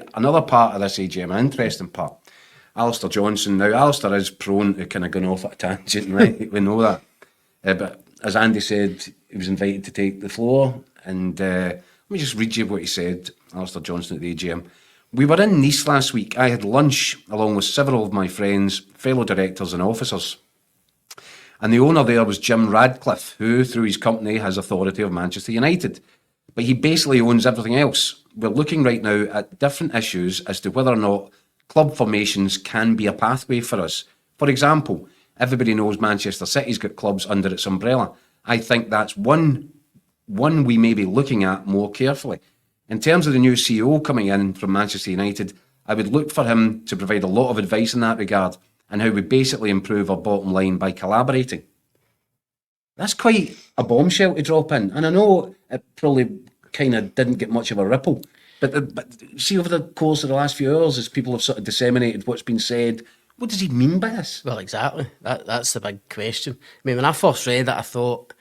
to another part of this AGM, an interesting part. Alastair Johnston. Now, Alastair is prone to kind of going off at a tangent, right? We know that. But as Andy said, he was invited to take the floor. And let me just read you what he said, Alastair Johnston at the AGM. We were in Nice last week. I had lunch along with several of my friends, fellow directors and officers. And the owner there was Jim Radcliffe, who, through his company, has authority of Manchester United. But he basically owns everything else. We're looking right now at different issues as to whether or not club formations can be a pathway for us. For example, everybody knows Manchester City's got clubs under its umbrella. I think that's one we may be looking at more carefully. In terms of the new CEO coming in from Manchester United, I would look for him to provide a lot of advice in that regard and how we basically improve our bottom line by collaborating. That's quite a bombshell to drop in. And I know it probably kind of didn't get much of a ripple. But see, over the course of the last few hours, as people have sort of disseminated what's been said, what does he mean by this? Well, exactly. That's the big question. I mean, when I first read it,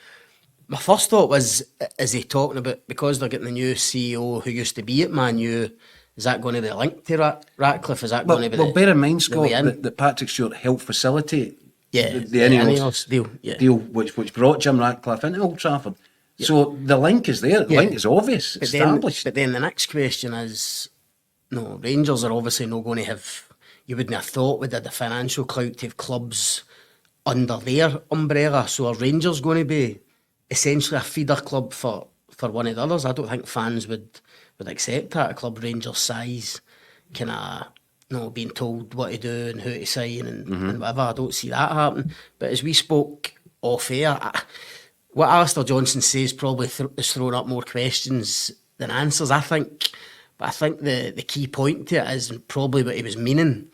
my first thought was, is he talking about, because they're getting the new CEO who used to be at Man U, is that going to be linked to Ratcliffe? Is that going to be bear in mind, Scott, that Patrick Stewart helped facilitate the Ineos deal, which brought Jim Ratcliffe into Old Trafford. Yeah. So the link is there. The link is obvious, established. But then the next question is, no, Rangers are obviously not going to have, you wouldn't have thought would have the financial clout to have clubs under their umbrella. So are Rangers going to be essentially a feeder club for one of the others? I don't think fans would accept that, a club Rangers size, kind of, being told what to do and who to sign and whatever. I don't see that happen. But as we spoke off air, what Alastair Johnston says probably is throwing up more questions than answers, I think. But I think the key point to it is, and probably what he was meaning,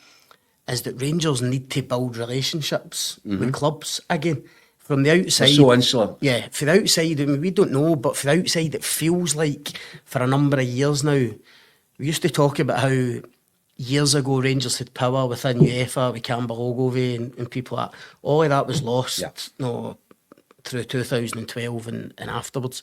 is that Rangers need to build relationships with clubs again. From the outside, they're so insular. Yeah, for the outside, I mean, we don't know, but for the outside, it feels like for a number of years now, we used to talk about how years ago Rangers had power within UEFA with Campbell Ogilvie and people like that. All of that was lost through 2012 and afterwards.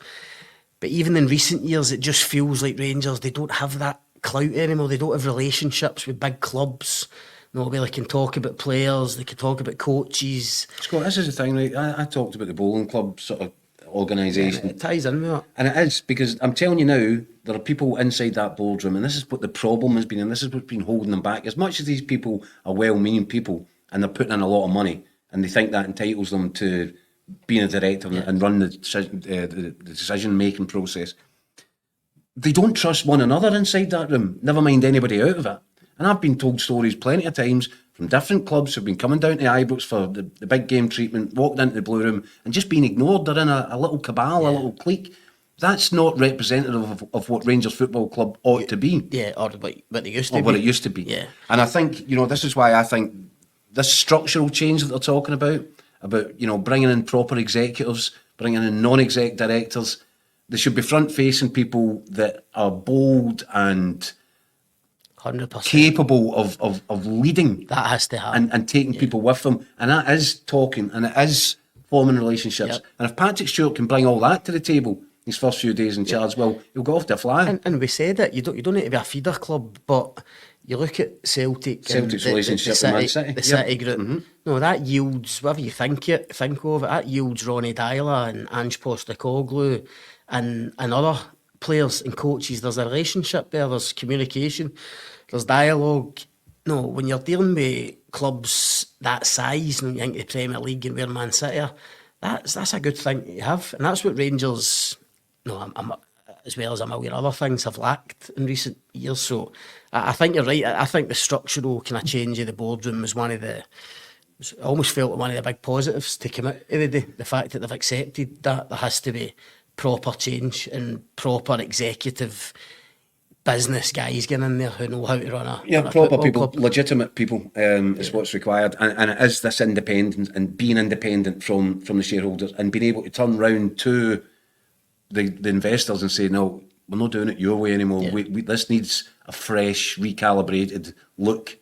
But even in recent years, it just feels like Rangers, they don't have that clout anymore. They don't have relationships with big clubs. No, where they can talk about players, they can talk about coaches. Scott, this is the thing, right? I talked about the bowling club sort of organisation. Yeah, it ties in with that. And it is, because I'm telling you now, there are people inside that boardroom, and this is what the problem has been, and this is what's been holding them back. As much as these people are well-meaning people, and they're putting in a lot of money, and they think that entitles them to being a director and run the decision-making process, they don't trust one another inside that room, never mind anybody out of it. And I've been told stories plenty of times from different clubs who've been coming down to Ibrox for the big game treatment, walked into the Blue Room and just been ignored. They're in a little cabal, a little clique. That's not representative of what Rangers Football Club ought to be. Yeah, or what they used to be. Or what it used to be. Yeah. And I think, this is why I think this structural change that they're talking about, bringing in proper executives, bringing in non-exec directors, they should be front-facing people that are bold and 100% capable of leading. That has to happen. And taking people with them. And that is talking, and it is forming relationships. Yep. And if Patrick Stewart can bring all that to the table his first few days in charge, well, he'll go off to a fly. And we said it, you don't need to be a feeder club, but you look at Celtic's relationship with Man City. The City group. Mm-hmm. No, that yields, whatever you think of it, that yields Ronnie Dyla and Ange Postecoglou and other players and coaches. There's a relationship there, there's communication, there's dialogue. No, when you're dealing with clubs that size, and you think the Premier League and where Man City are, that's a good thing to have. And that's what Rangers, I'm as well as I'm aware other things, have lacked in recent years. So I think you're right. I think the structural kind of change of the boardroom was I almost felt like one of the big positives to come out of the day. The fact that they've accepted that there has to be proper change and proper executive business guys getting in there who know how to run a proper people, club. Legitimate people is what's required, and it is this independence and being independent from the shareholders and being able to turn round to the investors and say, no, we're not doing it your way anymore. This needs a fresh, recalibrated look